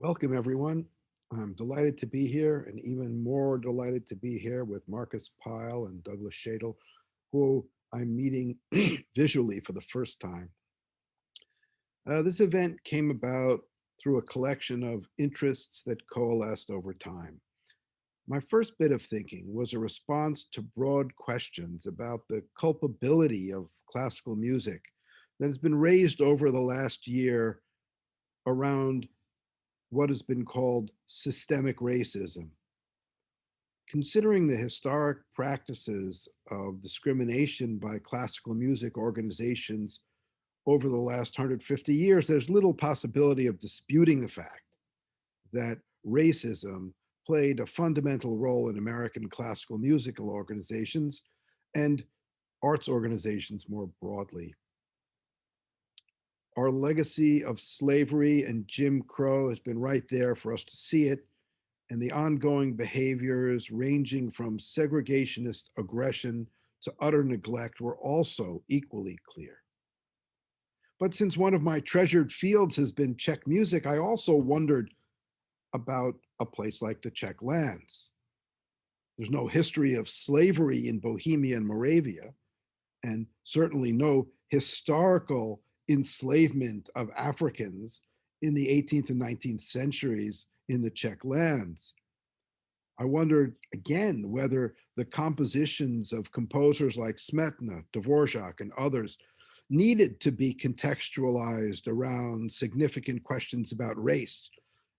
Welcome, everyone. I'm delighted to be here and even more delighted to be here with Marcus Pyle and Douglas Shadle, who I'm meeting visually for the first time. This event came about through a collection of interests that coalesced over time. My first bit of thinking was a response to broad questions about the culpability of classical music that has been raised over the last year around what has been called systemic racism. Considering the historic practices of discrimination by classical music organizations over the last 150 years, there's little possibility of disputing the fact that racism played a fundamental role in American classical musical organizations and arts organizations more broadly. Our legacy of slavery and Jim Crow has been right there for us to see it, and the ongoing behaviors ranging from segregationist aggression to utter neglect were also equally clear. But since one of my treasured fields has been Czech music, I also wondered about a place like the Czech lands. There's no history of slavery in Bohemia and Moravia, and certainly no historical enslavement of Africans in the 18th and 19th centuries in the Czech lands. I wondered again whether the compositions of composers like Smetana, Dvořák, and others needed to be contextualized around significant questions about race,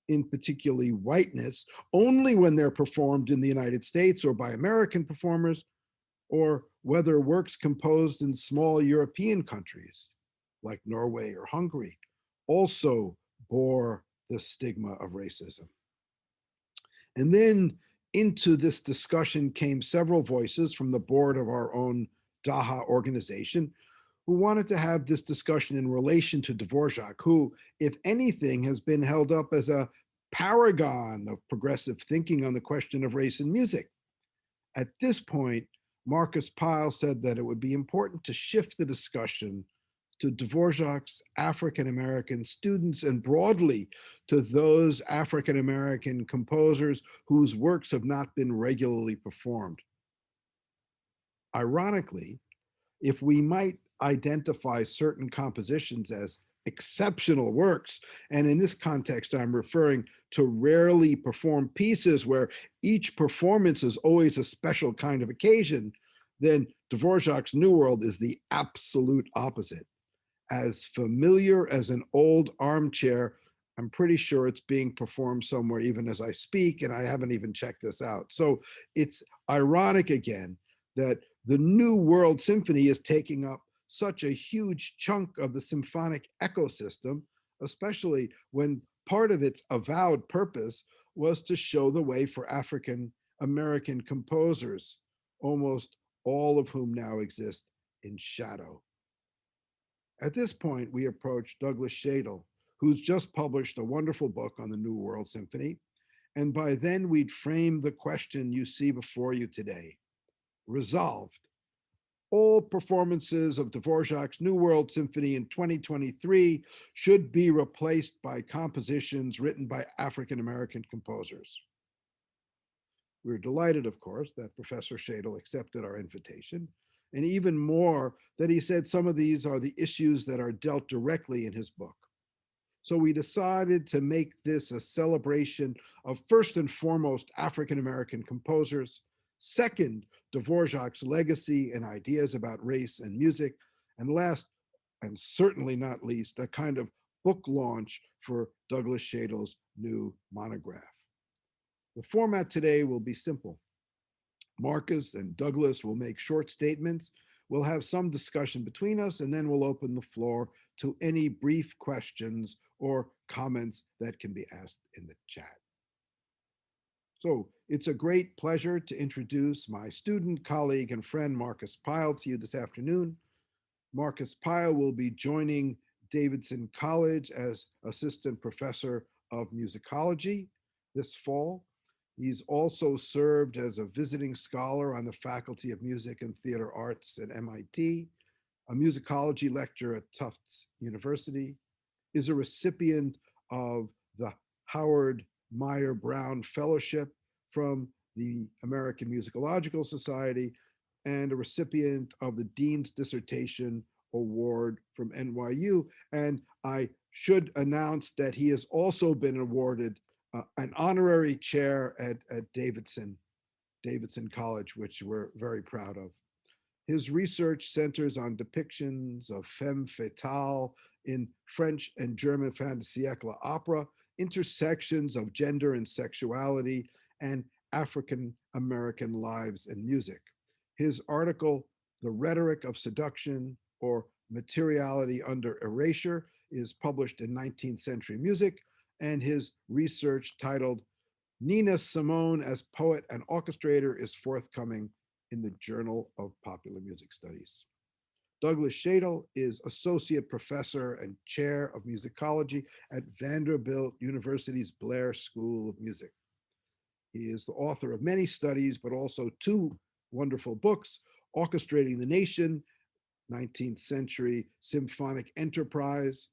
in particularly whiteness, only when they're performed in the United States or by American performers, or whether works composed in small European countries like Norway or Hungary also bore the stigma of racism. And then into this discussion came several voices from the board of our own Daha organization who wanted to have this discussion in relation to Dvořák, who, if anything, has been held up as a paragon of progressive thinking on the question of race in music. At this point, Marcus Pyle said that it would be important to shift the discussion to Dvořák's African American students and broadly to those African American composers whose works have not been regularly performed. Ironically, if we might identify certain compositions as exceptional works, and in this context, I'm referring to rarely performed pieces where each performance is always a special kind of occasion, then Dvořák's New World is the absolute opposite. As familiar as an old armchair, I'm pretty sure it's being performed somewhere even as I speak, and I haven't even checked this out. So it's ironic again that the New World Symphony is taking up such a huge chunk of the symphonic ecosystem, especially when part of its avowed purpose was to show the way for African American composers, almost all of whom now exist in shadow. At this point, we approach Douglas Shadle, who's just published a wonderful book on the New World Symphony. And by then, we'd framed the question you see before you today. Resolved. All performances of Dvořák's New World Symphony in 2023 should be replaced by compositions written by African American composers. We're delighted, of course, that Professor Shadle accepted our invitation, and even more that he said some of these are the issues that are dealt directly in his book. So we decided to make this a celebration of, first and foremost, African American composers, second, Dvořák's legacy and ideas about race and music, and last, and certainly not least, a kind of book launch for Douglas Shadle's new monograph. The format today will be simple. Marcus and Douglas will make short statements. We'll have some discussion between us, and then we'll open the floor to any brief questions or comments that can be asked in the chat. So it's a great pleasure to introduce my student, colleague, and friend, Marcus Pyle, to you this afternoon. Marcus Pyle will be joining Davidson College as assistant professor of musicology this fall. He's also served as a visiting scholar on the Faculty of Music and Theater Arts at MIT, a musicology lecturer at Tufts University, is a recipient of the Howard Meyer Brown Fellowship from the American Musicological Society, and a recipient of the Dean's Dissertation Award from NYU. And I should announce that he has also been awarded an honorary chair at Davidson College, which we're very proud of. His research centers on depictions of femme fatale in French and German fin de siècle opera, intersections of gender and sexuality, and African American lives and music. His article, The Rhetoric of Seduction or Materiality Under Erasure, is published in 19th Century Music, and his research titled Nina Simone as Poet and Orchestrator is forthcoming in the Journal of Popular Music Studies. Douglas Shadle is Associate Professor and Chair of Musicology at Vanderbilt University's Blair School of Music. He is the author of many studies, but also two wonderful books, Orchestrating the Nation, 19th Century Symphonic Enterprise,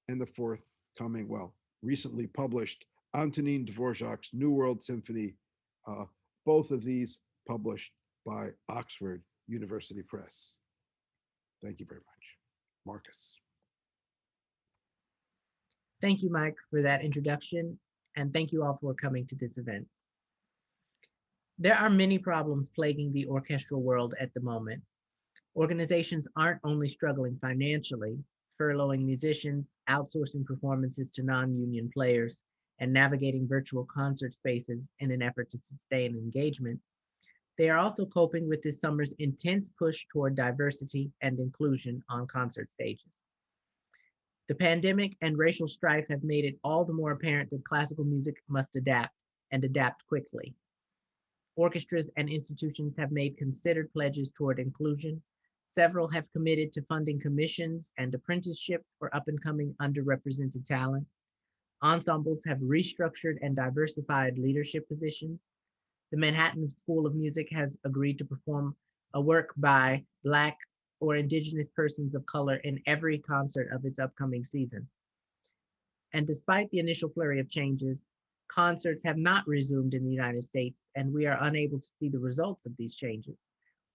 and the forthcoming, well, recently published Antonín Dvořák's New World Symphony, both of these published by Oxford University Press. Thank you very much. Marcus. Thank you, Mike, for that introduction, and thank you all for coming to this event. There are many problems plaguing the orchestral world at the moment. Organizations aren't only struggling financially, furloughing musicians, outsourcing performances to non-union players, and navigating virtual concert spaces in an effort to sustain engagement. They are also coping with this summer's intense push toward diversity and inclusion on concert stages. The pandemic and racial strife have made it all the more apparent that classical music must adapt and adapt quickly. Orchestras and institutions have made considered pledges toward inclusion. Several have committed to funding commissions and apprenticeships for up-and-coming underrepresented talent. Ensembles have restructured and diversified leadership positions. The Manhattan School of Music has agreed to perform a work by Black or Indigenous persons of color in every concert of its upcoming season. And despite the initial flurry of changes, concerts have not resumed in the United States, and we are unable to see the results of these changes.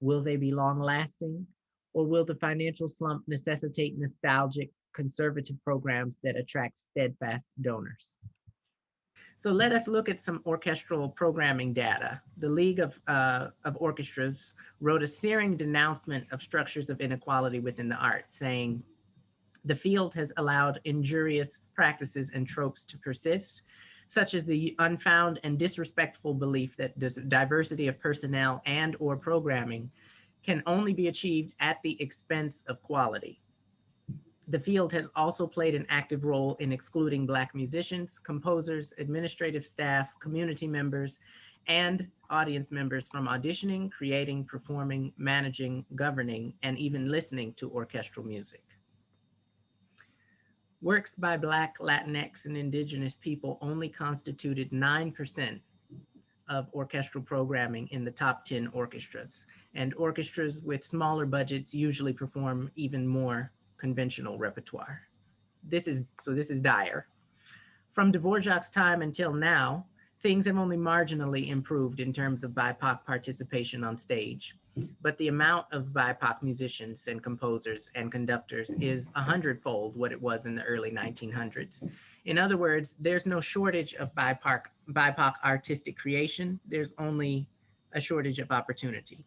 Will they be long-lasting, or will the financial slump necessitate nostalgic, conservative programs that attract steadfast donors? So let us look at some orchestral programming data. The League of Orchestras wrote a searing denouncement of structures of inequality within the arts, saying, the field has allowed injurious practices and tropes to persist, such as the unfound and disrespectful belief that diversity of personnel and or programming can only be achieved at the expense of quality. The field has also played an active role in excluding Black musicians, composers, administrative staff, community members, and audience members from auditioning, creating, performing, managing, governing, and even listening to orchestral music. Works by Black, Latinx, and Indigenous people only constituted 9% of orchestral programming in the top 10 orchestras, and orchestras with smaller budgets usually perform even more conventional repertoire. This is dire. From Dvořák's time until now, things have only marginally improved in terms of BIPOC participation on stage, but the amount of BIPOC musicians and composers and conductors is 100-fold what it was in the early 1900s. In other words, there's no shortage of BIPOC artistic creation, there's only a shortage of opportunity.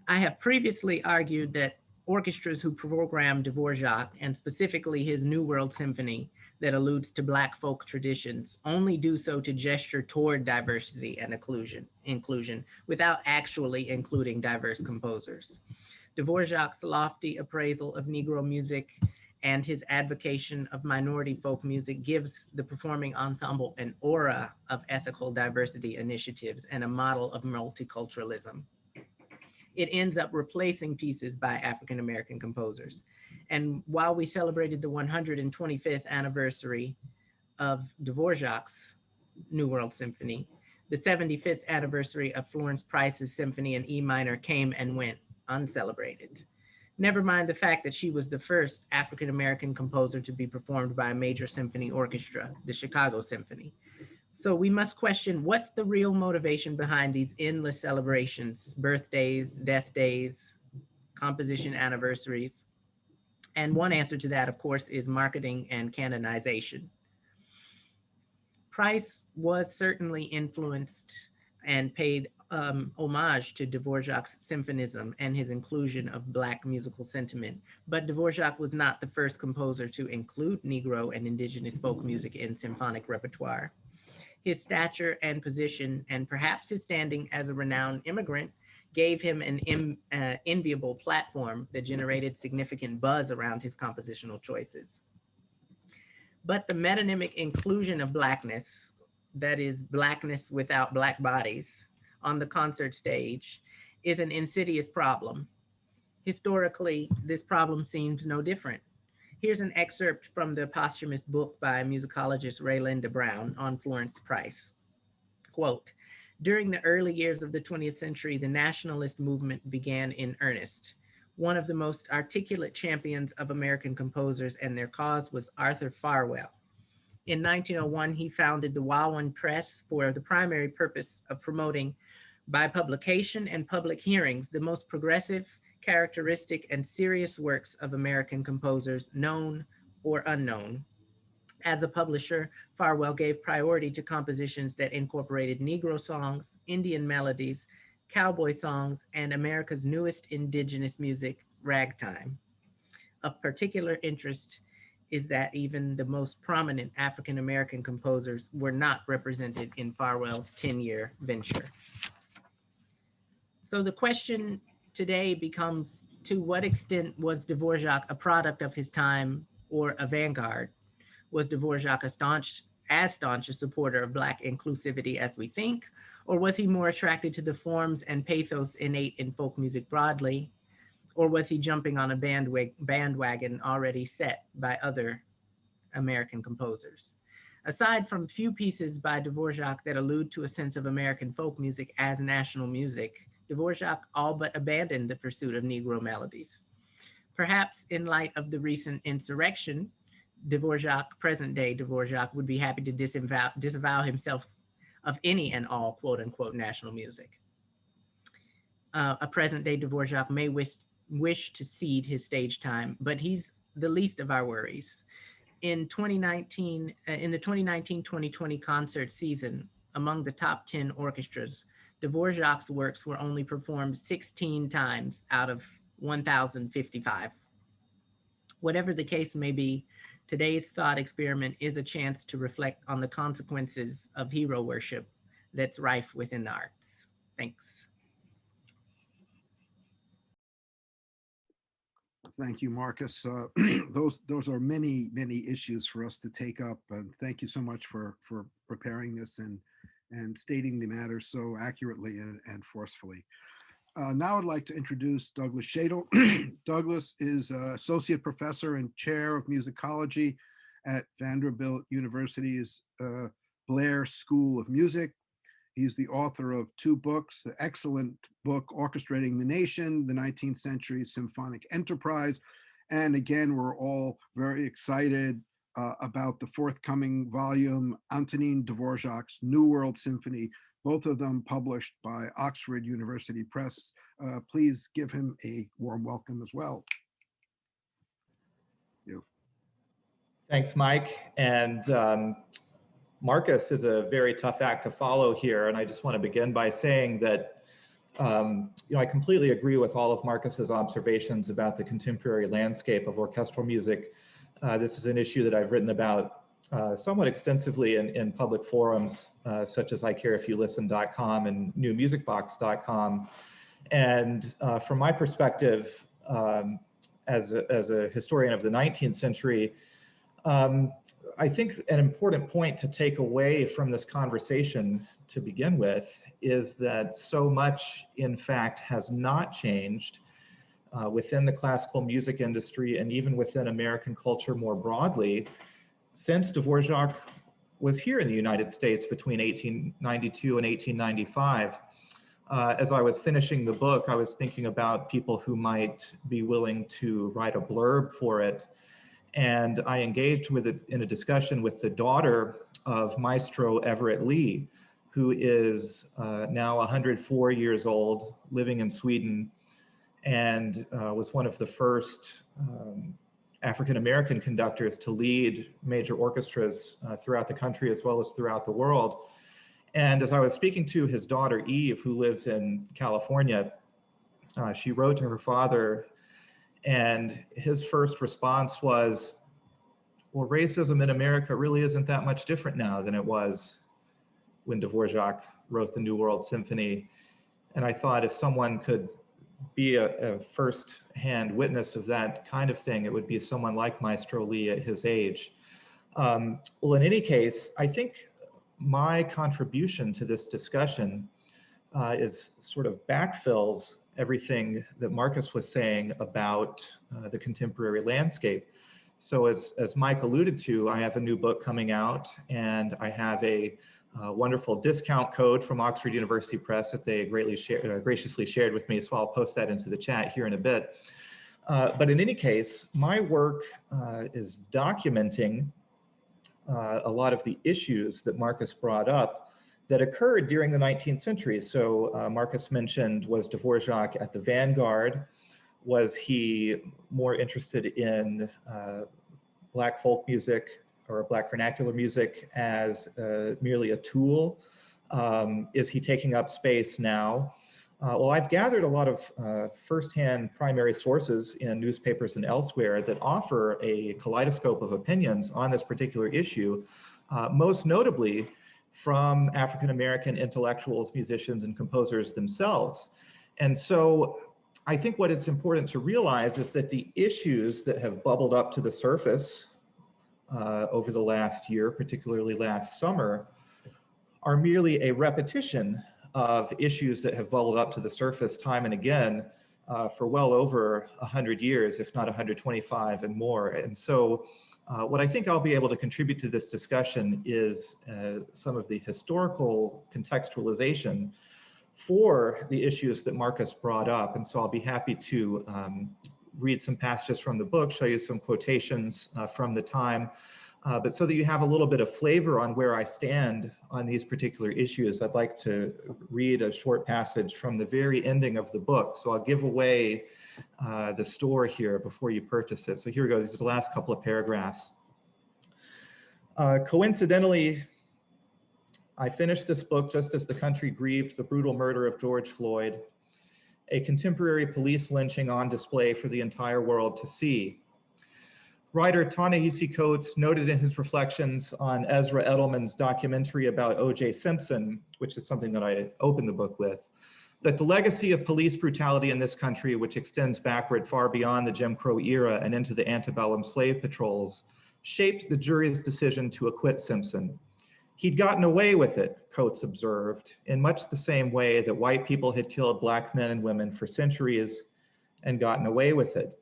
I have previously argued that orchestras who program Dvořák, and specifically his New World Symphony that alludes to Black folk traditions, only do so to gesture toward diversity and inclusion without actually including diverse composers. Dvořák's lofty appraisal of Negro music and his advocacy of minority folk music gives the performing ensemble an aura of ethical diversity initiatives and a model of multiculturalism. It ends up replacing pieces by African American composers. And while we celebrated the 125th anniversary of Dvořák's New World Symphony, the 75th anniversary of Florence Price's Symphony in E minor came and went uncelebrated. Never mind the fact that she was the first African-American composer to be performed by a major symphony orchestra, the Chicago Symphony. So we must question what's the real motivation behind these endless celebrations, birthdays, death days, composition anniversaries. And one answer to that, of course, is marketing and canonization. Price was certainly influenced and paid homage to Dvorak's symphonism and his inclusion of Black musical sentiment. But Dvorak was not the first composer to include Negro and indigenous folk music in symphonic repertoire. His stature and position, and perhaps his standing as a renowned immigrant, gave him an enviable platform that generated significant buzz around his compositional choices. But the metonymic inclusion of Blackness, that is, Blackness without Black bodies, on the concert stage is an insidious problem. Historically, this problem seems no different. Here's an excerpt from the posthumous book by musicologist Raylinda Brown on Florence Price. Quote, during the early years of the 20th century, the nationalist movement began in earnest. One of the most articulate champions of American composers and their cause was Arthur Farwell. In 1901, he founded the Walwyn Press for the primary purpose of promoting, by publication and public hearings, the most progressive, characteristic, and serious works of American composers, known or unknown. As a publisher, Farwell gave priority to compositions that incorporated Negro songs, Indian melodies, cowboy songs, and America's newest indigenous music, ragtime. Of particular interest is that even the most prominent African-American composers were not represented in Farwell's 10-year venture. So the question today becomes, to what extent was Dvorak a product of his time or a vanguard? Was Dvorak as staunch a supporter of Black inclusivity as we think, or was he more attracted to the forms and pathos innate in folk music broadly, or was he jumping on a bandwagon already set by other American composers? Aside from few pieces by Dvorak that allude to a sense of American folk music as national music, Dvorak all but abandoned the pursuit of Negro melodies. Perhaps in light of the recent insurrection, Dvorak, present-day Dvorak, would be happy to disavow himself of any and all quote-unquote national music. A present-day Dvorak may wish to cede his stage time, but he's the least of our worries. In the 2019-2020 concert season, among the top 10 orchestras, Dvorak's works were only performed 16 times out of 1,055. Whatever the case may be, today's thought experiment is a chance to reflect on the consequences of hero worship that's rife within the arts. Thanks. Thank you, Marcus. Those are many issues for us to take up, and thank you so much for preparing this and stating the matter so accurately and forcefully. Now I'd like to introduce Douglas Shadle. Douglas is Associate Professor and Chair of Musicology at Vanderbilt University's Blair School of Music. He's the author of 2 books, the excellent book, Orchestrating the Nation, the 19th Century Symphonic Enterprise. And again, we're all very excited about the forthcoming volume, Antonín Dvořák's New World Symphony, both of them published by Oxford University Press. Please give him a warm welcome as well. Thanks, Mike. And Marcus is a very tough act to follow here. And I just want to begin by saying that I completely agree with all of Marcus's observations about the contemporary landscape of orchestral music. This is an issue that I've written about somewhat extensively in public forums, such as icareifyoulisten.com and newmusicbox.com. And from my perspective, as a historian of the 19th century, I think an important point to take away from this conversation to begin with is that so much, in fact, has not changed within the classical music industry and even within American culture more broadly since Dvorak was here in the United States between 1892 and 1895. As I was finishing the book, I was thinking about people who might be willing to write a blurb for it. And I engaged with it in a discussion with the daughter of Maestro Everett Lee, who is now 104 years old, living in Sweden, and was one of the first African-American conductors to lead major orchestras throughout the country as well as throughout the world. And as I was speaking to his daughter, Eve, who lives in California, she wrote to her father, and his first response was, well, racism in America really isn't that much different now than it was when Dvořák wrote the New World Symphony. And I thought if someone could be a first-hand witness of that kind of thing, it would be someone like Maestro Lee at his age. Well, in any case, I think my contribution to this discussion is sort of backfills everything that Marcus was saying about the contemporary landscape. So as Mike alluded to, I have a new book coming out, and I have a wonderful discount code from Oxford University Press that they graciously shared with me, so I'll post that into the chat here in a bit. But in any case, my work is documenting a lot of the issues that Marcus brought up that occurred during the 19th century. So Marcus mentioned, was Dvořák at the vanguard? Was he more interested in Black folk music or Black vernacular music as merely a tool? Is he taking up space now? Well, I've gathered a lot of firsthand primary sources in newspapers and elsewhere that offer a kaleidoscope of opinions on this particular issue, most notably from African-American intellectuals, musicians, and composers themselves. And so I think what it's important to realize is that the issues that have bubbled up to the surface over the last year, particularly last summer, are merely a repetition of issues that have bubbled up to the surface time and again for well over 100 years, if not 125 and more. And so what I think I'll be able to contribute to this discussion is some of the historical contextualization for the issues that Marcus brought up. And so I'll be happy to read some passages from the book, show you some quotations from the time, but so that you have a little bit of flavor on where I stand on these particular issues, I'd like to read a short passage from the very ending of the book. So I'll give away the store here before you purchase it. So here we go, these are the last couple of paragraphs. Coincidentally, I finished this book just as the country grieved the brutal murder of George Floyd, a contemporary police lynching on display for the entire world to see. Writer Ta-Nehisi Coates noted in his reflections on Ezra Edelman's documentary about O.J. Simpson, which is something that I opened the book with, that the legacy of police brutality in this country, which extends backward far beyond the Jim Crow era and into the antebellum slave patrols, shaped the jury's decision to acquit Simpson. He'd gotten away with it, Coates observed, in much the same way that white people had killed Black men and women for centuries and gotten away with it.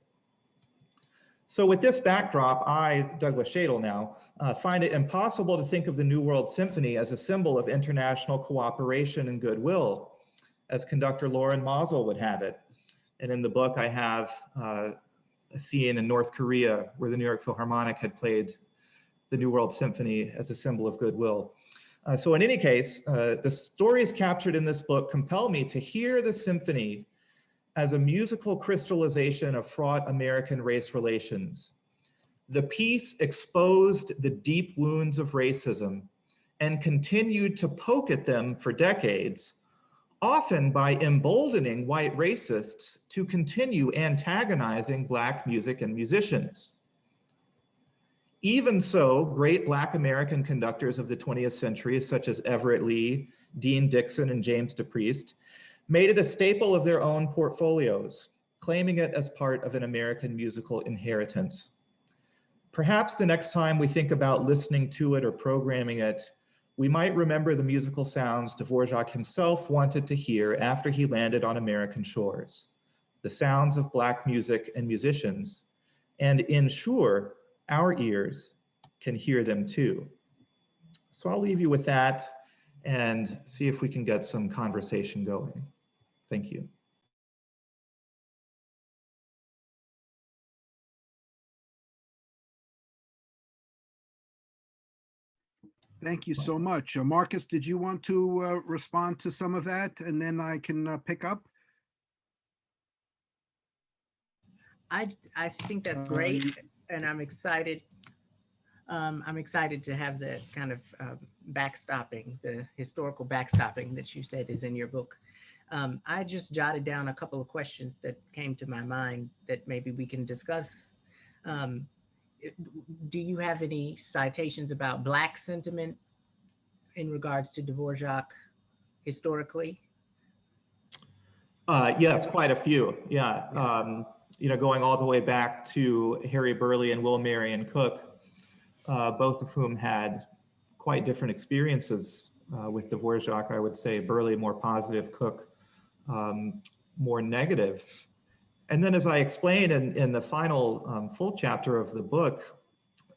So with this backdrop, I, Douglas Shadle now, find it impossible to think of the New World Symphony as a symbol of international cooperation and goodwill, as conductor Lauren Mazel would have it. And in the book, I have a scene in North Korea where the New York Philharmonic had played the New World Symphony as a symbol of goodwill. So in any case, the stories captured in this book compel me to hear the symphony as a musical crystallization of fraught American race relations. The piece exposed the deep wounds of racism and continued to poke at them for decades, often by emboldening white racists to continue antagonizing Black music and musicians. Even so, great Black American conductors of the 20th century, such as Everett Lee, Dean Dixon, and James DePriest, made it a staple of their own portfolios, claiming it as part of an American musical inheritance. Perhaps the next time we think about listening to it or programming it, we might remember the musical sounds Dvořák himself wanted to hear after he landed on American shores, the sounds of Black music and musicians, and ensure our ears can hear them too. So I'll leave you with that and see if we can get some conversation going. Thank you. Thank you so much. Marcus, did you want to respond to some of that, and then I can pick up? I think that's great, and I'm excited. I'm excited to have the kind of backstopping, the historical backstopping that you said is in your book. I just jotted down a couple of questions that came to my mind that maybe we can discuss. Do you have any citations about Black sentiment in regards to Dvořák historically? Yes, quite a few. Yeah. You know, going all the way back to Harry Burleigh and Will Marion Cook, both of whom had quite different experiences with Dvořák. I would say Burleigh more positive, Cook more negative. And then, as I explained in the final full chapter of the book,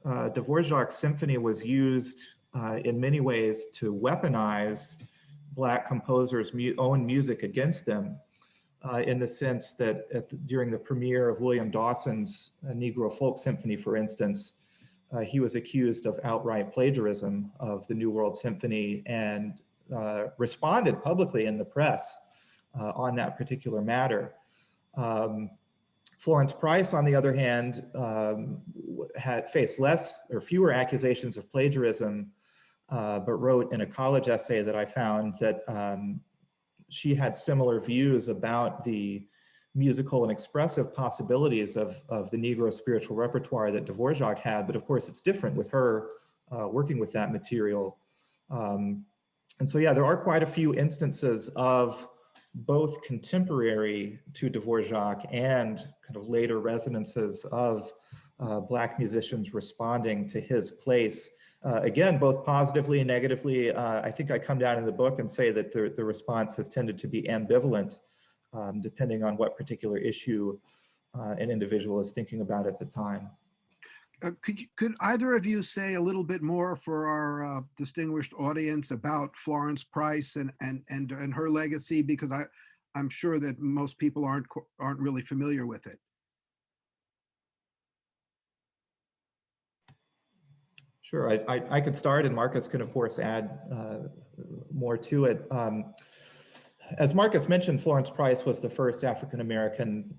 Dvořák's symphony was used in many ways to weaponize Black composers' own music against them. In the sense that during the premiere of William Dawson's Negro Folk Symphony, for instance, he was accused of outright plagiarism of the New World Symphony and responded publicly in the press on that particular matter. Florence Price, on the other hand, had faced less or fewer accusations of plagiarism, but wrote in a college essay that I found that she had similar views about the musical and expressive possibilities of the Negro spiritual repertoire that Dvořák had, but of course it's different with her working with that material. And so yeah, there are quite a few instances of both contemporary to Dvořák and kind of later resonances of Black musicians responding to his place. Again, both positively and negatively. I think I come down in the book and say that the response has tended to be ambivalent, depending on what particular issue an individual is thinking about at the time. Could either of you say a little bit more for our distinguished audience about Florence Price and her legacy? Because I'm sure that most people aren't really familiar with it. Sure, I could start, and Marcus can, of course, add more to it. As Marcus mentioned, Florence Price was the first African-American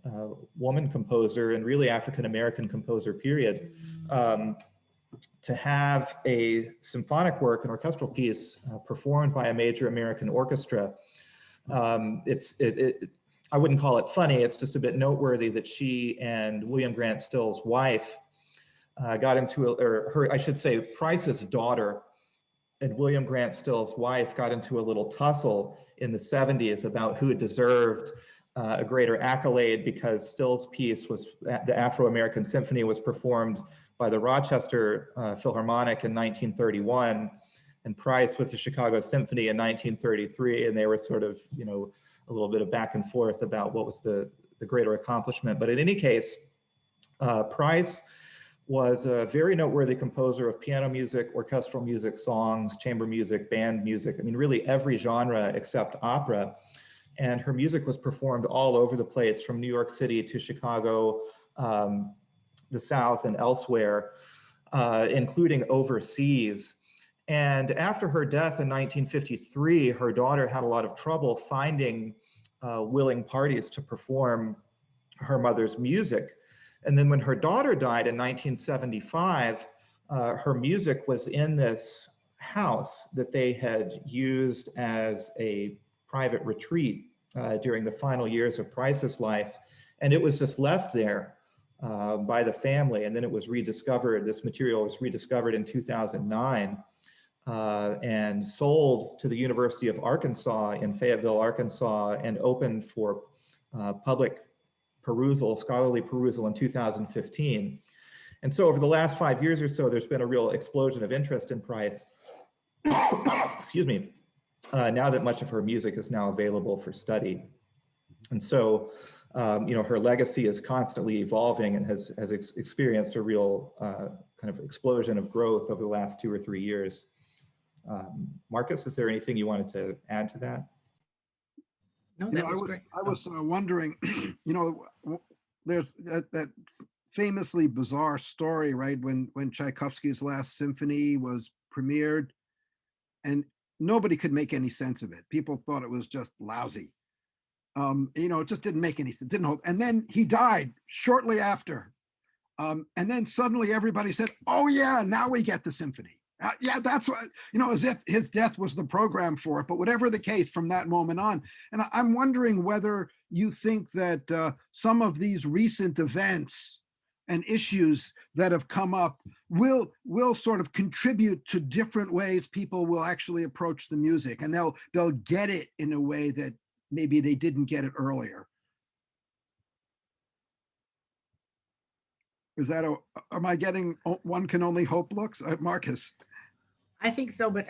woman composer, and really African-American composer, period, to have a symphonic work, an orchestral piece, performed by a major American orchestra. I wouldn't call it funny, it's just a bit noteworthy that she and William Grant Still's wife got into, I should say, Price's daughter and William Grant Still's wife got into a little tussle in the 70s about who deserved a greater accolade, because Still's piece was, the Afro-American Symphony, was performed by the Rochester Philharmonic in 1931, and Price was the Chicago Symphony in 1933, and they were sort of, you know, a little bit of back and forth about what was the greater accomplishment. But in any case, Price was a very noteworthy composer of piano music, orchestral music, songs, chamber music, band music. I mean, really every genre except opera. And her music was performed all over the place, from New York City to Chicago, the South, and elsewhere, including overseas. And after her death in 1953, her daughter had a lot of trouble finding willing parties to perform her mother's music. And then when her daughter died in 1975, her music was in this house that they had used as a private retreat during the final years of Price's life. And it was just left there by the family. And then it was rediscovered. This material was rediscovered in 2009 and sold to the University of Arkansas in Fayetteville, Arkansas, and opened for public perusal, scholarly perusal, in 2015. And so over the last 5 years or so, there's been a real explosion of interest in Price, excuse me, now that much of her music is now available for study. And so, you know, her legacy is constantly evolving and has experienced a real kind of explosion of growth over the last 2 or 3 years. Marcus, is there anything you wanted to add to that? No, You know, that was great. I was wondering, you know, there's that famously bizarre story, right? When Tchaikovsky's Last Symphony was premiered, and nobody could make any sense of it. People thought it was just lousy. You know, it just didn't make any sense. Didn't hold. And then he died shortly after. And then suddenly everybody said, "Oh yeah, now we get the symphony." Yeah, that's what, you know, as if his death was the program for it. But whatever the case, from that moment on, and I'm wondering whether you think that some of these recent events and issues that have come up will sort of contribute to different ways people will actually approach the music, and they'll get it in a way that maybe they didn't get it earlier. Is that am I getting one can only hope looks, Marcus? I think so, but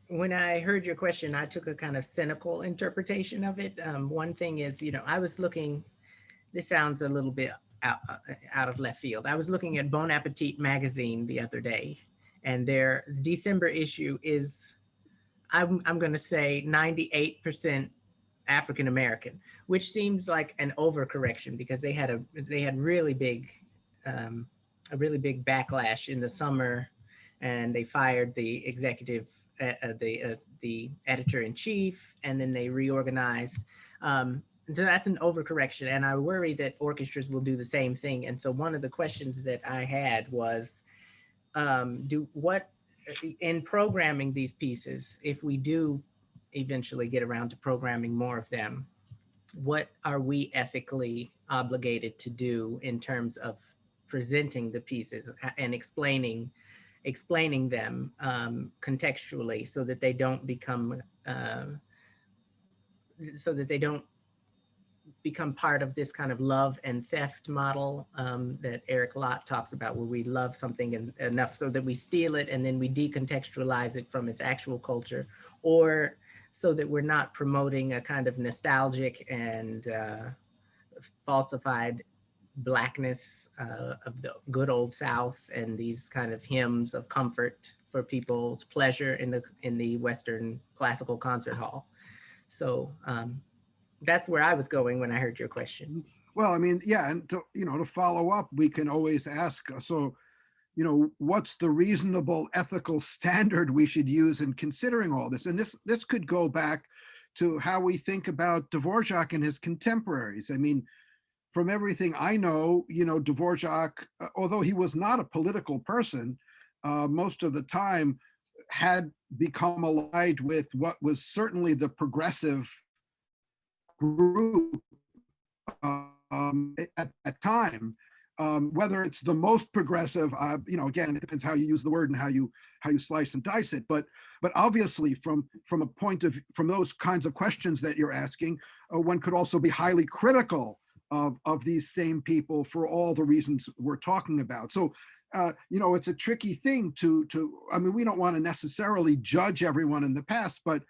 when I heard your question, I took a kind of cynical interpretation of it. One thing is, you know, I was looking, this sounds a little bit out of left field. I was looking at Bon Appetit magazine the other day, and their December issue is, I'm going to say 98% African American, which seems like an overcorrection because they had really big, a really big backlash in the summer, and they fired the executive, the editor in chief, and then they reorganized. So that's an overcorrection, and I worry that orchestras will do the same thing. And so one of the questions that I had was, in programming these pieces, if we do eventually get around to programming more of them, what are we ethically obligated to do in terms of presenting the pieces and explaining them contextually, so that they don't become part of this kind of love and theft model that Eric Lott talks about, where we love something enough so that we steal it and then we decontextualize it from its actual culture, or so that we're not promoting a kind of nostalgic and falsified Blackness of the good old South, and these kind of hymns of comfort for people's pleasure in the Western classical concert hall. So that's where I was going when I heard your question. Well, I mean, yeah, and to follow up, we can always ask, so, you know, what's the reasonable ethical standard we should use in considering all this? And this could go back to how we think about Dvořák and his contemporaries. I mean, from everything I know, you know, Dvořák, although he was not a political person, most of the time had become allied with what was certainly the progressive group at time. Whether it's the most progressive, you know, again, it depends how you use the word and how you slice and dice it. But obviously, from those kinds of questions that you're asking, one could also be highly critical of these same people for all the reasons we're talking about. So, you know, it's a tricky thing to, I mean, we don't want to necessarily judge everyone in the past, but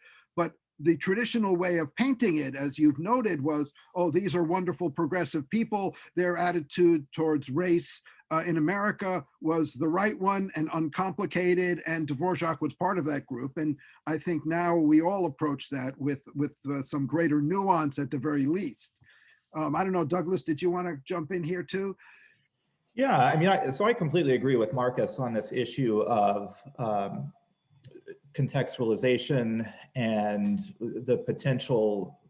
the traditional way of painting it, as you've noted, was, oh, these are wonderful progressive people. Their attitude towards race in America was the right one and uncomplicated, and Dvořák was part of that group. And I think now we all approach that with some greater nuance at the very least. I don't know, Douglas, did you want to jump in here too? Yeah, I mean, so I completely agree with Marcus on this issue of contextualization and the potential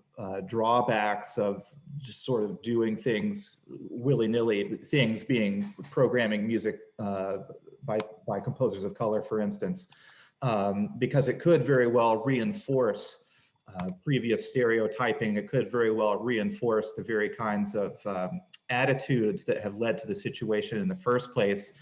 drawbacks of just sort of doing things willy-nilly, things being programming music by composers of color, for instance, because it could very well reinforce previous stereotyping. It could very well reinforce the very kinds of attitudes that have led to the situation in the first place,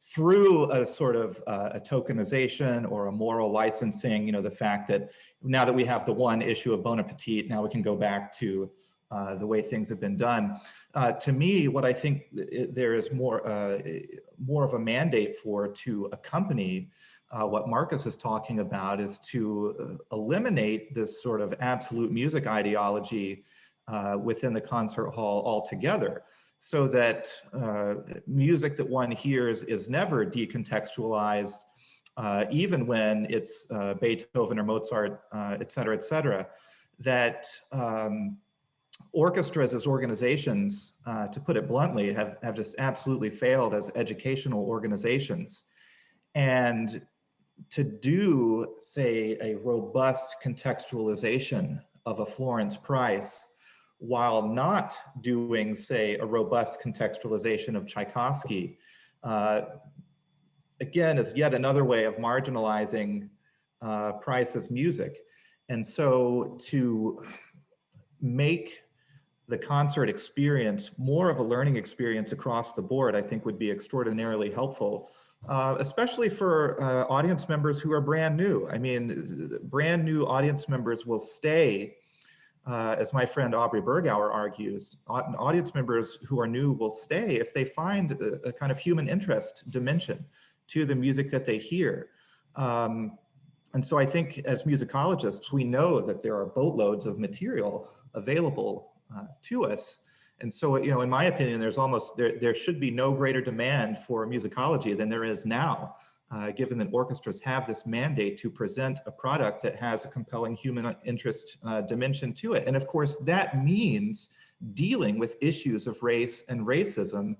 through a sort of a tokenization or a moral licensing. You know, the fact that now that we have the one issue of Bon Appetit, now we can go back to the way things have been done. To me, what I think there is more of a mandate for to accompany what Marcus is talking about is to eliminate this sort of absolute music ideology within the concert hall altogether, so that music that one hears is never decontextualized, even when it's Beethoven or Mozart, et cetera, that orchestras as organizations, to put it bluntly, have just absolutely failed as educational organizations. And to do, say, a robust contextualization of a Florence price while not doing, say, a robust contextualization of Tchaikovsky, again, is yet another way of marginalizing Price as music. And so to make the concert experience more of a learning experience across the board, I think would be extraordinarily helpful, especially for audience members who are brand new. I mean, brand new audience members will stay, as my friend Aubrey Bergauer argues, audience members who are new will stay if they find a kind of human interest dimension to the music that they hear. And so I think as musicologists, we know that there are boatloads of material available to us. And so, you know, in my opinion, there should be no greater demand for musicology than there is now, given that orchestras have this mandate to present a product that has a compelling human interest dimension to it. And of course, that means dealing with issues of race and racism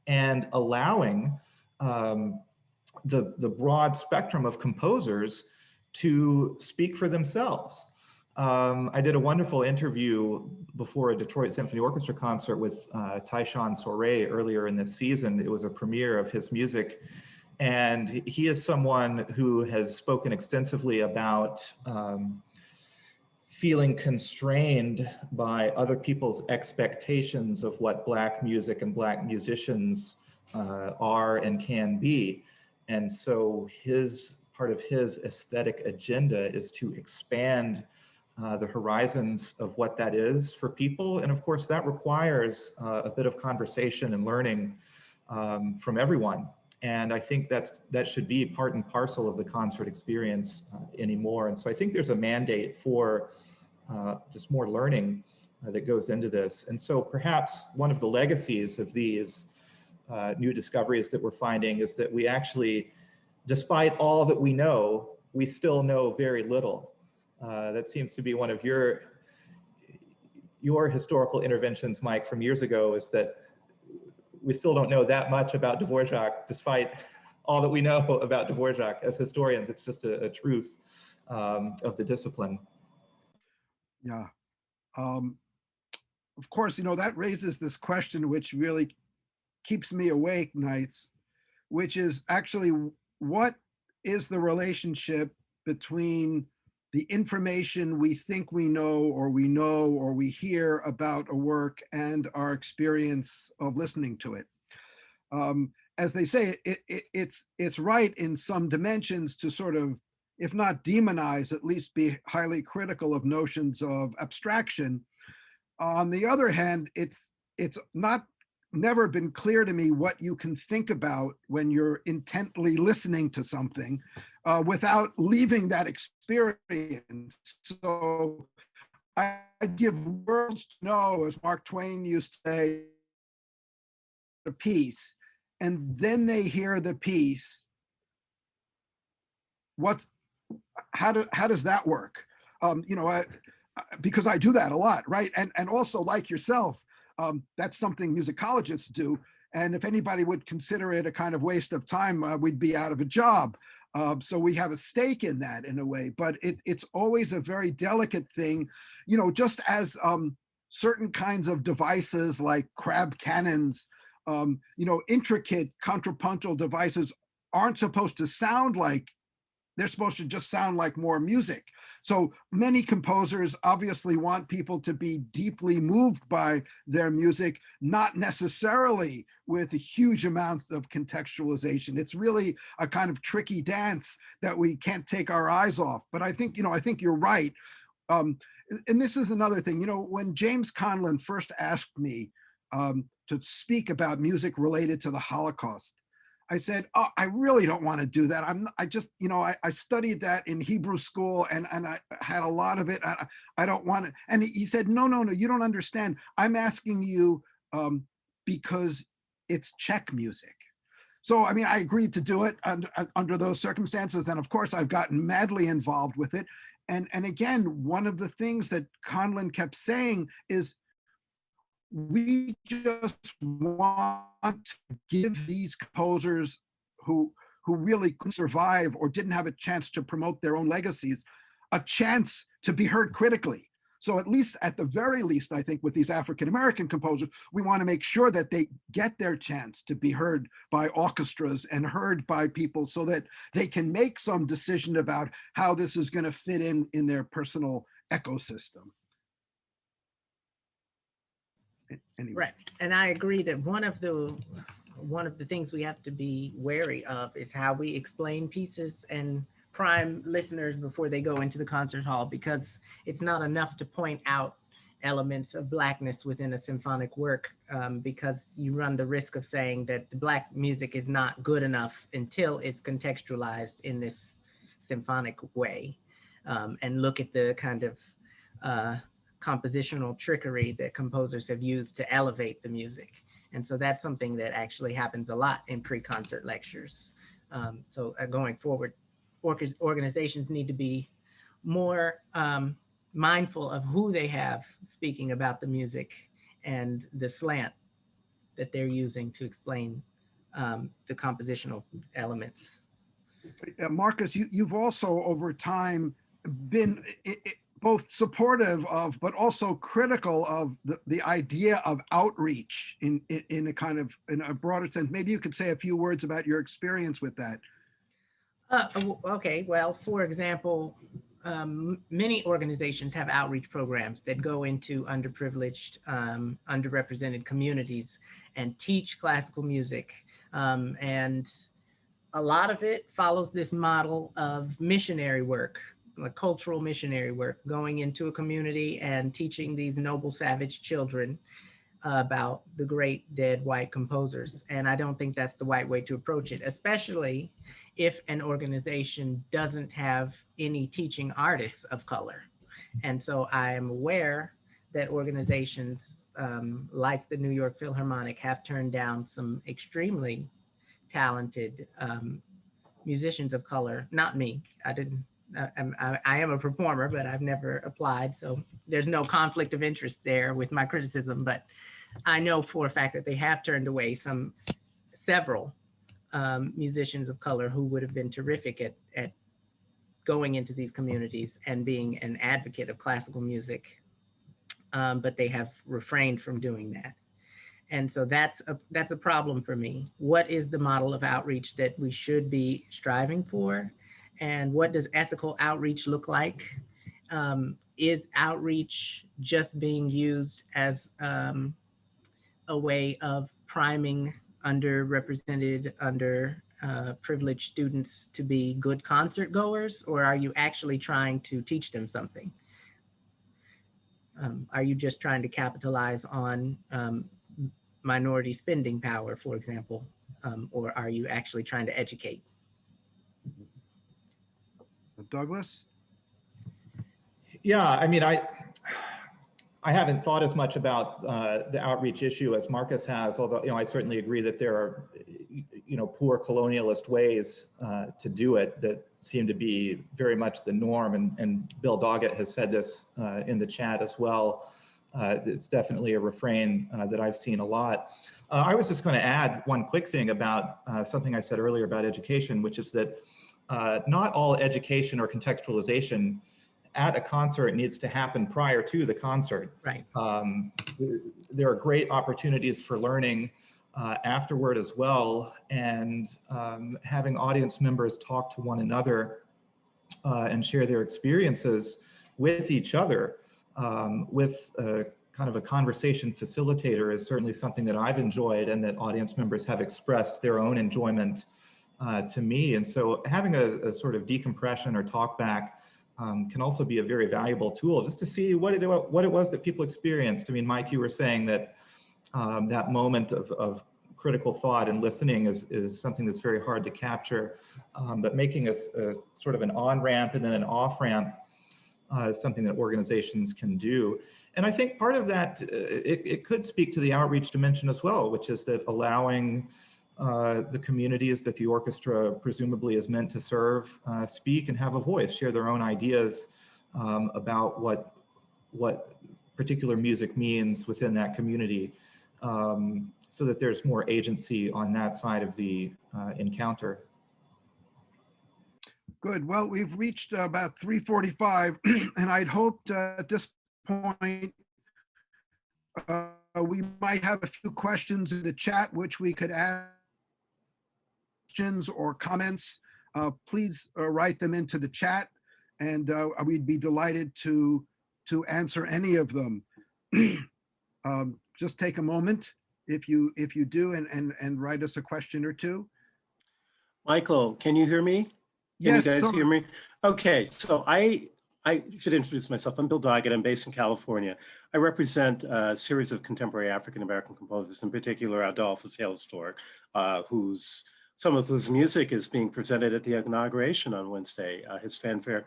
and allowing the broad spectrum of composers to speak for themselves. I did a wonderful interview before a Detroit Symphony Orchestra concert with Tyshawn Soray earlier in this season. It was a premiere of his music. And he is someone who has spoken extensively about feeling constrained by other people's expectations of what Black music and Black musicians are and can be. And so part of his aesthetic agenda is to expand the horizons of what that is for people. And of course, that requires a bit of conversation and learning from everyone. And I think that should be part and parcel of the concert experience anymore. And so I think there's a mandate for just more learning that goes into this. And so perhaps one of the legacies of these new discoveries that we're finding is that we actually, despite all that we know, we still know very little. That seems to be one of your historical interventions, Mike, from years ago, is that we still don't know that much about Dvořák, despite all that we know about Dvořák. As historians, it's just a truth of the discipline. Yeah. Of course, you know, that raises this question, which really keeps me awake nights, which is actually, what is the relationship between the information we think we know or we hear about a work and our experience of listening to it? As they say, it's right in some dimensions to sort of, if not demonize, at least be highly critical of notions of abstraction. On the other hand, it's never been clear to me what you can think about when you're intently listening to something without leaving that experience. So I give worlds to know, as Mark Twain used to say, a piece, and then they hear the piece. How does that work? You know, because I do that a lot, right? And also, like yourself, that's something musicologists do. And if anybody would consider it a kind of waste of time, we'd be out of a job. So we have a stake in that in a way, but it's always a very delicate thing, you know, just as certain kinds of devices like crab cannons, you know, intricate contrapuntal devices aren't supposed to sound like, they're supposed to just sound like more music. So many composers obviously want people to be deeply moved by their music, not necessarily with a huge amount of contextualization. It's really a kind of tricky dance that we can't take our eyes off. But I think, you know, I think you're right. And this is another thing, you know, when James Conlon first asked me to speak about music related to the Holocaust, I said, oh, I really don't want to do that. I just, you know, I studied that in Hebrew school and I had a lot of it. I don't want to. And he said, no, you don't understand. I'm asking you because it's Czech music. So, I mean, I agreed to do it under those circumstances. And of course, I've gotten madly involved with it. And again, one of the things that Conlon kept saying is, we just want to give these composers who really couldn't survive or didn't have a chance to promote their own legacies, a chance to be heard critically. So at least, at the very least, I think with these African-American composers, we want to make sure that they get their chance to be heard by orchestras and heard by people so that they can make some decision about how this is going to fit in their personal ecosystem. Anyway. Right, and I agree that one of the things we have to be wary of is how we explain pieces and prime listeners before they go into the concert hall, because it's not enough to point out elements of Blackness within a symphonic work, because you run the risk of saying that the Black music is not good enough until it's contextualized in this symphonic way, and look at the kind of compositional trickery that composers have used to elevate the music. And so that's something that actually happens a lot in pre-concert lectures. So going forward, organizations need to be more mindful of who they have speaking about the music and the slant that they're using to explain the compositional elements. Marcus, you've also over time been both supportive of, but also critical of the idea of outreach in a kind of, in a broader sense. Maybe you could say a few words about your experience with that. Okay, well, for example, many organizations have outreach programs that go into underprivileged, underrepresented communities and teach classical music. And a lot of it follows this model of missionary work, like cultural missionary work, going into a community and teaching these noble savage children about the great dead white composers. And I don't think that's the right way to approach it, especially if an organization doesn't have any teaching artists of color. And so I am aware that organizations like the New York Philharmonic have turned down some extremely talented musicians of color. Not me. I am a performer, but I've never applied. So there's no conflict of interest there with my criticism. But I know for a fact that they have turned away several musicians of color who would have been terrific at going into these communities and being an advocate of classical music. But they have refrained from doing that. And so that's a problem for me. What is the model of outreach that we should be striving for? And what does ethical outreach look like? Is outreach just being used as a way of priming underrepresented, underprivileged students to be good concert goers? Or are you actually trying to teach them something? Are you just trying to capitalize on minority spending power, for example, or are you actually trying to educate? Douglas? Yeah, I mean, I haven't thought as much about the outreach issue as Marcus has, although, I certainly agree that there are, poor colonialist ways to do it that seem to be very much the norm. And Bill Doggett has said this in the chat as well. It's definitely a refrain that I've seen a lot. I was just going to add one quick thing about something I said earlier about education, which is that not all education or contextualization at a concert needs to happen prior to the concert. Right. There are great opportunities for learning afterward as well, and having audience members talk to one another and share their experiences with each other with kind of a conversation facilitator is certainly something that I've enjoyed and that audience members have expressed their own enjoyment to me. And so having a sort of decompression or talk back can also be a very valuable tool just to see what it was that people experienced. I mean, Mike, you were saying that that moment of critical thought and listening is something that's very hard to capture, but making a sort of an on-ramp and then an off-ramp is something that organizations can do. And I think part of that, it could speak to the outreach dimension as well, which is that allowing the communities that the orchestra presumably is meant to serve speak and have a voice, share their own ideas about what particular music means within that community, so that there's more agency on that side of the encounter. Good. Well, we've reached about 3:45, and I'd hoped at this point we might have a few questions in the chat, which we could add questions or comments. Please write them into the chat, and we'd be delighted to answer any of them. Just take a moment if you do, and write us a question or two. Michael, can you hear me? Can you guys hear me? Okay, so I should introduce myself. I'm Bill Doggett. I'm based in California. I represent a series of contemporary African-American composers, in particular Adolphus Hailstork, some of whose music is being presented at the inauguration on Wednesday, his fanfare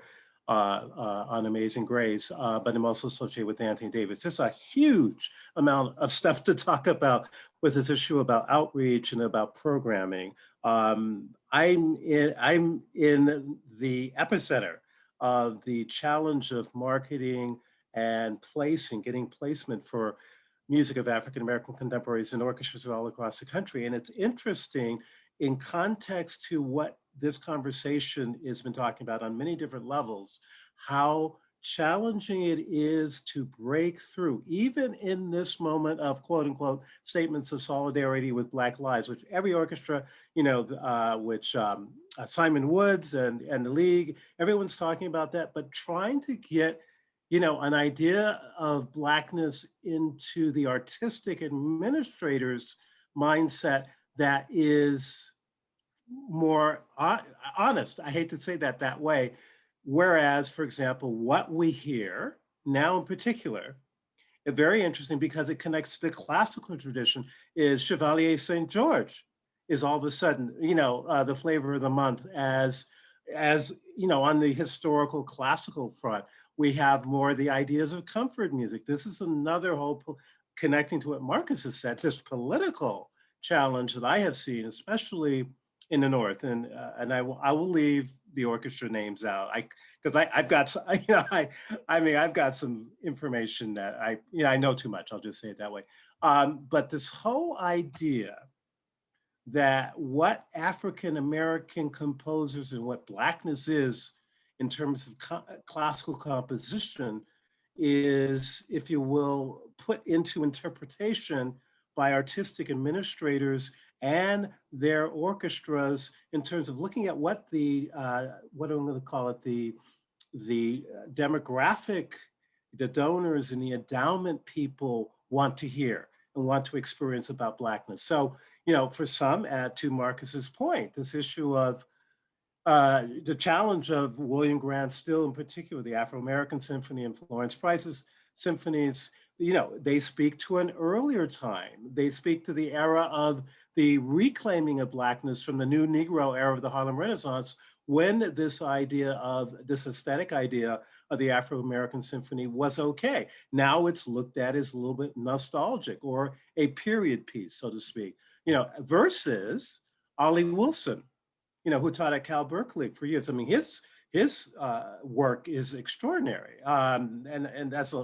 on Amazing Grace, but I'm also associated with Anthony Davis. There's a huge amount of stuff to talk about with this issue about outreach and about programming. I'm in the epicenter of the challenge of marketing and getting placement for music of African-American contemporaries in orchestras all across the country. And it's interesting in context to what this conversation has been talking about on many different levels, how challenging it is to break through, even in this moment of quote unquote statements of solidarity with Black lives, which every orchestra, Simon Woods and the League, everyone's talking about that, but trying to get, an idea of Blackness into the artistic administrator's mindset that is more honest. I hate to say that way. Whereas, for example, what we hear now in particular, is very interesting because it connects to the classical tradition, is Chevalier St. George is all of a sudden, the flavor of the month as on the historical classical front. We have more the ideas of comfort music. This is another whole, connecting to what Marcus has said, this political challenge that I have seen, especially in the North. And I will leave the orchestra names out, because I've got, I've got some information that I know too much. I'll just say it that way. But this whole idea that what African-American composers and what Blackness is in terms of classical composition is, if you will, put into interpretation by artistic administrators and their orchestras in terms of looking at what the, what I'm going to call it, the demographic, the donors and the endowment people want to hear and want to experience about Blackness. So, for some, to Marcus's point, this issue of the challenge of William Grant Still, in particular, the Afro-American Symphony and Florence Price's symphonies, they speak to an earlier time. They speak to the era of the reclaiming of Blackness from the New Negro era of the Harlem Renaissance, when this aesthetic idea of the Afro-American Symphony was okay. Now it's looked at as a little bit nostalgic or a period piece, so to speak. Versus Ollie Wilson, who taught at Cal Berkeley for years. I mean, his work is extraordinary, and that's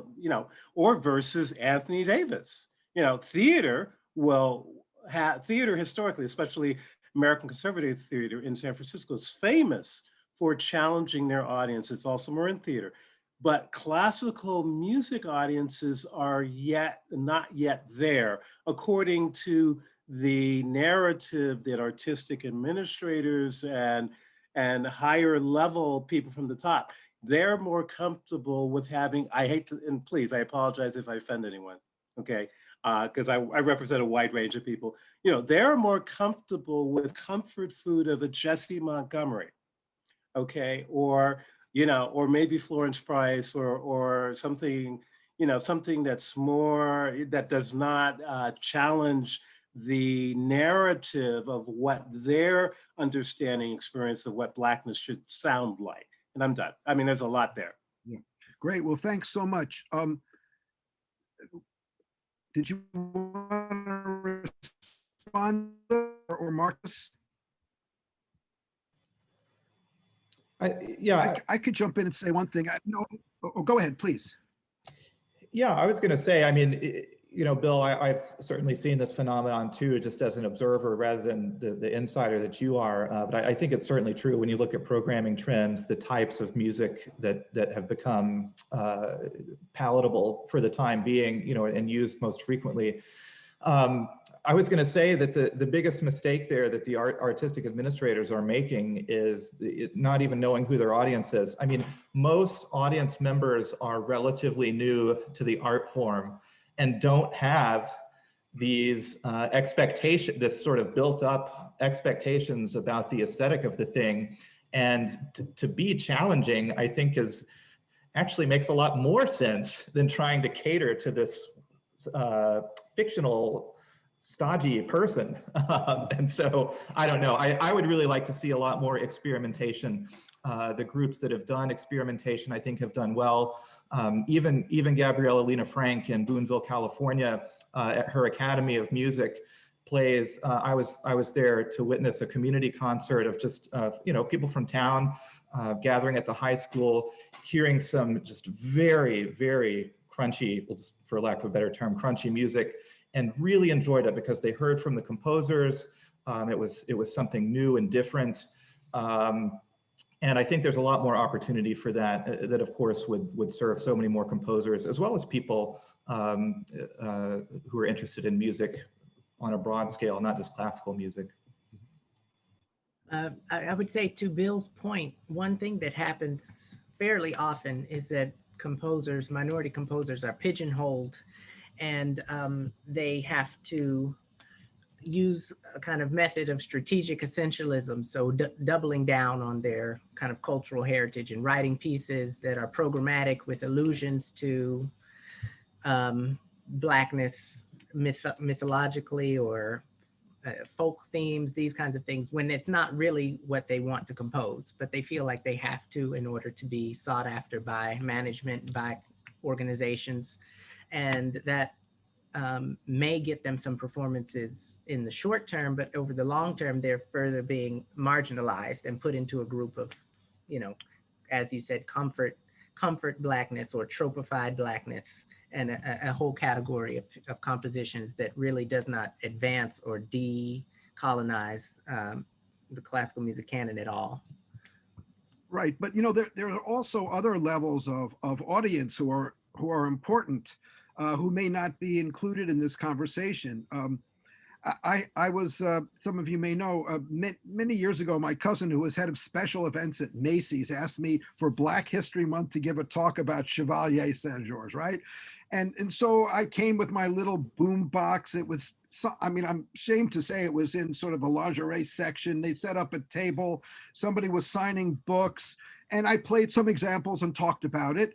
or versus Anthony Davis. Theater historically, especially American Conservative Theater in San Francisco, is famous for challenging their audience. It's also Marin Theater, but classical music audiences are not yet there, according to the narrative that artistic administrators and higher level people from the top, they're more comfortable with having, and please, I apologize if I offend anyone, okay? Because I represent a wide range of people. They're more comfortable with comfort food of a Jesse Montgomery, okay? Or maybe Florence Price or something, something that's more, that does not challenge the narrative of what their understanding experience of what Blackness should sound like. And I'm done. I mean, there's a lot there. Yeah. Great. Well, thanks so much. Did you want to respond or Marcus? I could jump in and say one thing. Go ahead, please. Yeah, I was going to say, I mean, you know, Bill, I've certainly seen this phenomenon too, just as an observer rather than the insider that you are. But I think it's certainly true when you look at programming trends, the types of music that have become palatable for the time being, you know, and used most frequently. I was going to say that the biggest mistake there that the artistic administrators are making is not even knowing who their audience is. I mean, most audience members are relatively new to the art form and don't have these expectations, this sort of built up expectations about the aesthetic of the thing. And to be challenging, I think actually makes a lot more sense than trying to cater to this fictional, stodgy person. And so I don't know, I would really like to see a lot more experimentation. The groups that have done experimentation, I think, have done well. Even Gabriella Lena Frank in Boonville, California, at her Academy of Music plays. I was there to witness a community concert of just you know, people from town gathering at the high school, hearing some just very, very crunchy, for lack of a better term, crunchy music, and really enjoyed it because they heard from the composers. It was something new and different. And I think there's a lot more opportunity for that, that of course would serve so many more composers, as well as people who are interested in music on a broad scale, not just classical music. I would say, to Bill's point, one thing that happens fairly often is that composers, minority composers, are pigeonholed, and they have to use a kind of method of strategic essentialism, so doubling down on their kind of cultural heritage and writing pieces that are programmatic with allusions to Blackness mythologically or folk themes, these kinds of things, when it's not really what they want to compose, but they feel like they have to in order to be sought after by management, by organizations. And that may get them some performances in the short term, but over the long term, they're further being marginalized and put into a group of, you know, as you said, comfort Blackness or tropified Blackness, and a whole category of compositions that really does not advance or decolonize the classical music canon at all. Right, but you know, there are also other levels of audience who are important, who may not be included in this conversation. I was, some of you may know, many years ago, my cousin, who was head of special events at Macy's, asked me for Black History Month to give a talk about Chevalier Saint-Georges, right? And so I came with my little boom box. It was, I mean, I'm ashamed to say it was in sort of the lingerie section. They set up a table. Somebody was signing books, and I played some examples and talked about it.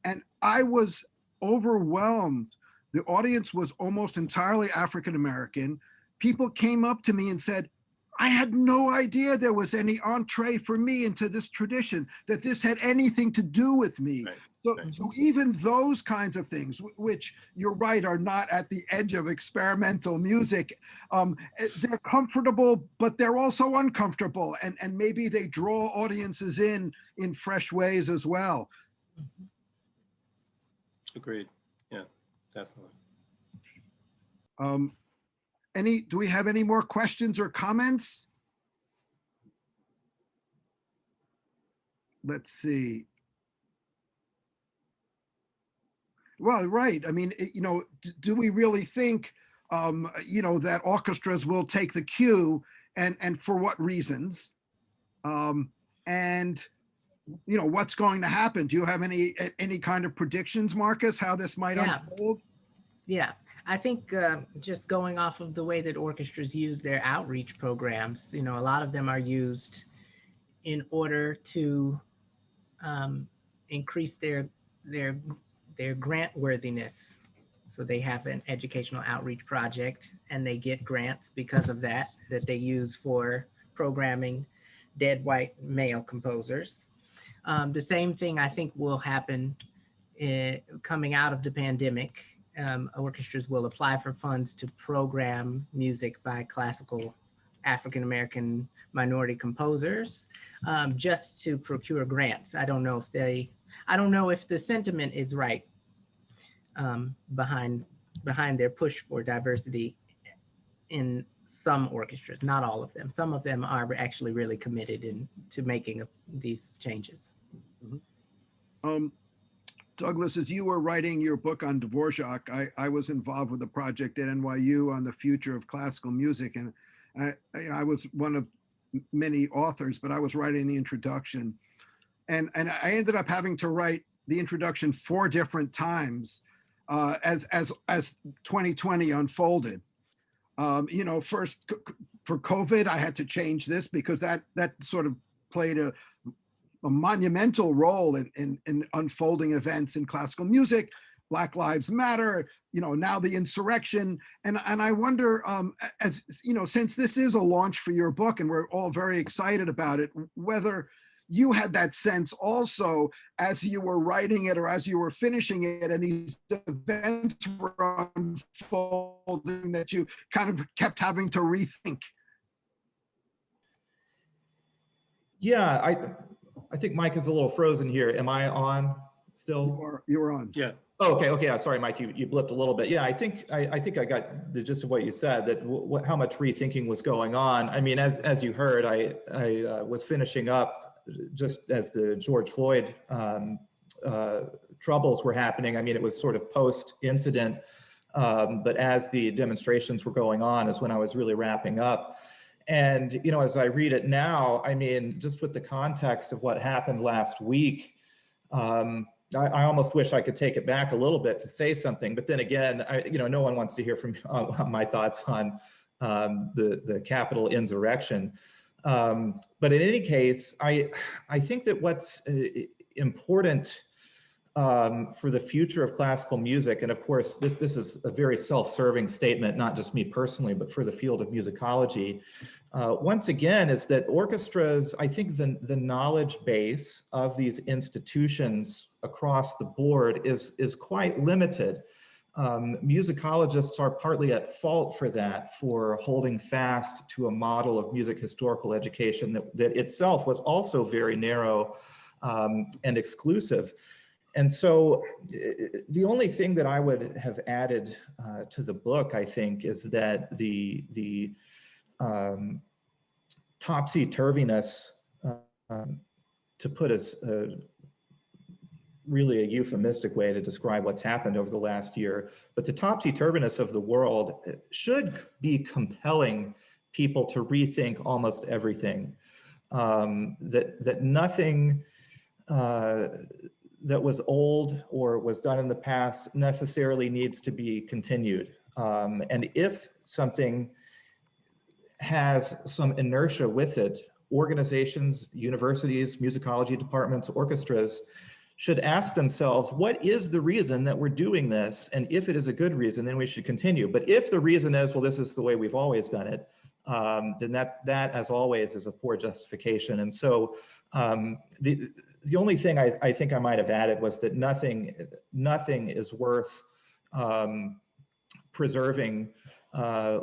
And I was overwhelmed. The audience was almost entirely African-American. People came up to me and said, I had no idea there was any entree for me into this tradition, that this had anything to do with me. Right. So even those kinds of things, which you're right, are not at the edge of experimental music, they're comfortable, but they're also uncomfortable. And maybe they draw audiences in fresh ways as well. Agreed. Yeah, definitely. Do we have any more questions or comments? Let's see. Well, right. I mean, you know, do we really think, you know, that orchestras will take the cue, and for what reasons? And, you know, what's going to happen? Do you have any kind of predictions, Marcus, how this might unfold? Yeah, I think just going off of the way that orchestras use their outreach programs, you know, a lot of them are used in order to increase their grant worthiness. So they have an educational outreach project, and they get grants because of that they use for programming dead white male composers. The same thing I think will happen coming out of the pandemic. Orchestras will apply for funds to program music by classical African-American minority composers, just to procure grants. I don't know if the sentiment is right. behind their push for diversity in some orchestras, not all of them. Some of them are actually really committed to making these changes. Douglas, as you were writing your book on Dvořák, I was involved with a project at NYU on the future of classical music, and I was one of many authors, but I was writing the introduction, and I ended up having to write the introduction 4 different times as 2020 unfolded. First for COVID, I had to change this because that sort of played a monumental role in unfolding events in classical music. Black Lives Matter, now the insurrection. And I wonder, as since this is a launch for your book and we're all very excited about it, whether you had that sense also as you were writing it or as you were finishing it and these events were unfolding that you kind of kept having to rethink. Yeah, I think Mike is a little frozen here. Am I on still? You are on. Yeah. Oh, okay. Yeah, sorry, Mike, you blipped a little bit. Yeah, I think I got the gist of what you said, that how much rethinking was going on. I mean, as you heard, I was finishing up just as the George Floyd troubles were happening. I mean, it was sort of post-incident, but as the demonstrations were going on is when I was really wrapping up. And, as I read it now, I mean, just with the context of what happened last week, I almost wish I could take it back a little bit to say something, but then again, no one wants to hear from my thoughts on the Capitol insurrection. But in any case, I think that what's important for the future of classical music, and of course, this is a very self-serving statement, not just me personally, but for the field of musicology, once again, is that orchestras, I think the knowledge base of these institutions across the board is quite limited. Musicologists are partly at fault for that, for holding fast to a model of music historical education that itself was also very narrow and exclusive. And so the only thing that I would have added to the book, I think, is that the topsy-turviness, to put as really a euphemistic way to describe what's happened over the last year, but the topsy-turviness of the world should be compelling people to rethink almost everything. That nothing that was old or was done in the past necessarily needs to be continued. And if something has some inertia with it, organizations, universities, musicology departments, orchestras should ask themselves, what is the reason that we're doing this? And if it is a good reason, then we should continue. But if the reason is, well, this is the way we've always done it, then that as always is a poor justification. And so the only thing I think I might have added was that nothing is worth preserving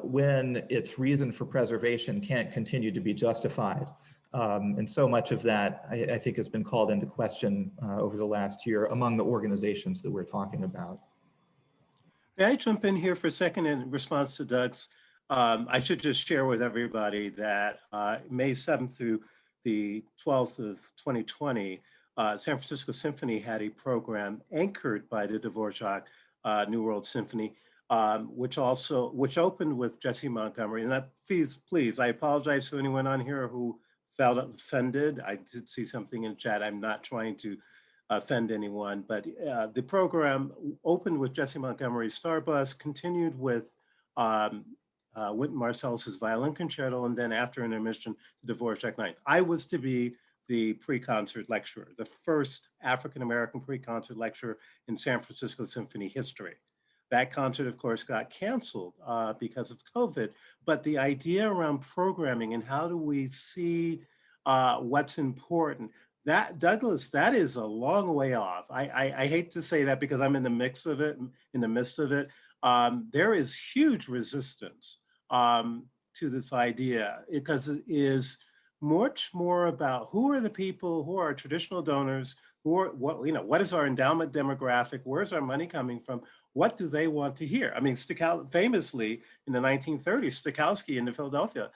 when its reason for preservation can't continue to be justified. And so much of that, I think, has been called into question over the last year among the organizations that we're talking about. May I jump in here for a second in response to Doug's? I should just share with everybody that May 7th through the 12th of 2020, San Francisco Symphony had a program anchored by the Dvořák New World Symphony, which opened with Jesse Montgomery. And that, please, I apologize to anyone on here who felt offended. I did see something in chat. I'm not trying to offend anyone, but the program opened with Jesse Montgomery's Starbus, continued with Wynton Marsalis's Violin Concerto, and then after intermission, the Dvořák Ninth. I was to be the pre-concert lecturer, the first African-American pre-concert lecturer in San Francisco Symphony history. That concert, of course, got canceled because of COVID, but the idea around programming and how do we see what's important, that, Douglas, that is a long way off. I hate to say that because I'm in the midst of it. There is huge resistance to this idea because it is much more about who are the people who are traditional donors, who are what is our endowment demographic, where's our money coming from, what do they want to hear? I mean, famously in the 1930s, Stokowski in Philadelphia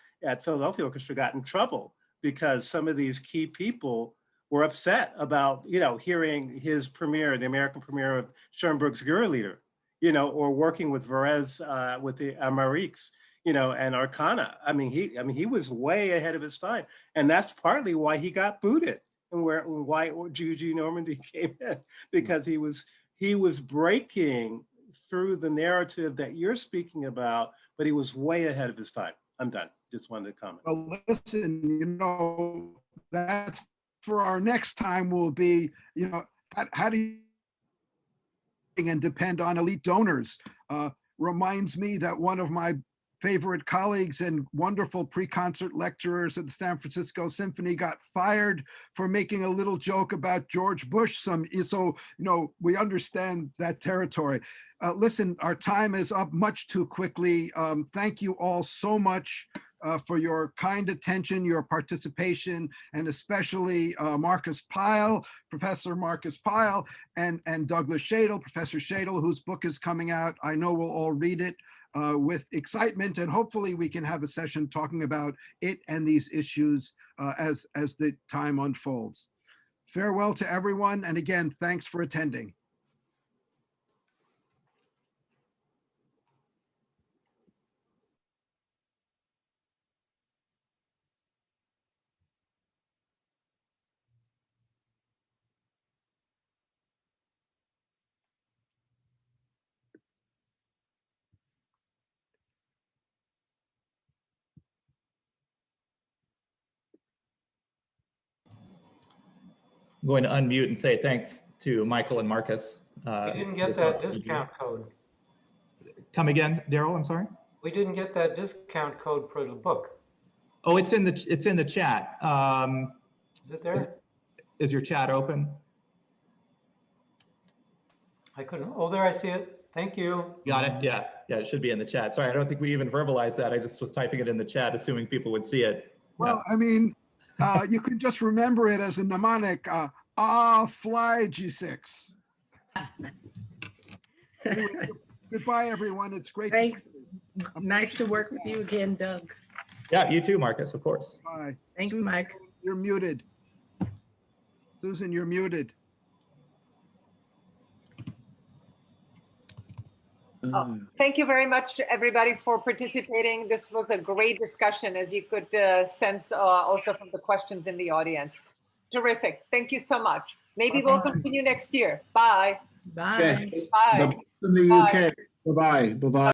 Orchestra got in trouble because some of these key people were upset about hearing his premiere, the American premiere of Schoenberg's Leader, or working with Varese with the Amariques, and Arcana. I mean, he was way ahead of his time, and that's partly why he got booted and why G.G. Normandy came in, because he was breaking through the narrative that you're speaking about, but he was way ahead of his time. I'm done. Just wanted to comment. Well, listen, that's for our next time will be, how do you and depend on elite donors? Reminds me that one of my favorite colleagues and wonderful pre-concert lecturers at the San Francisco Symphony got fired for making a little joke about George Bush. So, we understand that territory. Listen, our time is up much too quickly. Thank you all so much for your kind attention, your participation, and especially Marcus Pyle, Professor Marcus Pyle, and Douglas Shadle, Professor Shadle, whose book is coming out. I know we'll all read it with excitement, and hopefully we can have a session talking about it and these issues as the time unfolds. Farewell to everyone, and again, thanks for attending. I'm going to unmute and say thanks to Michael and Marcus. We didn't get that discount code. Come again, Daryl, I'm sorry? We didn't get that discount code for the book. Oh, it's in the chat. Is it there? Is your chat open? I couldn't. Oh, there I see it. Thank you. Got it. Yeah, it should be in the chat. Sorry, I don't think we even verbalized that. I just was typing it in the chat, assuming people would see it. Well, I mean, you could just remember it as a mnemonic, fly G6. Anyway, goodbye, everyone. It's great. Thanks. Nice to work with you again, Doug. Yeah, you too, Marcus, of course. Bye. Thanks, Susan, Mike. you're muted. Susan, you're muted. Thank you very much, everybody, for participating. This was a great discussion, as you could sense also from the questions in the audience. Terrific. Thank you so much. Maybe we'll continue next year. Bye. Bye. Yes. Bye. In the UK. Bye-bye. Bye-bye.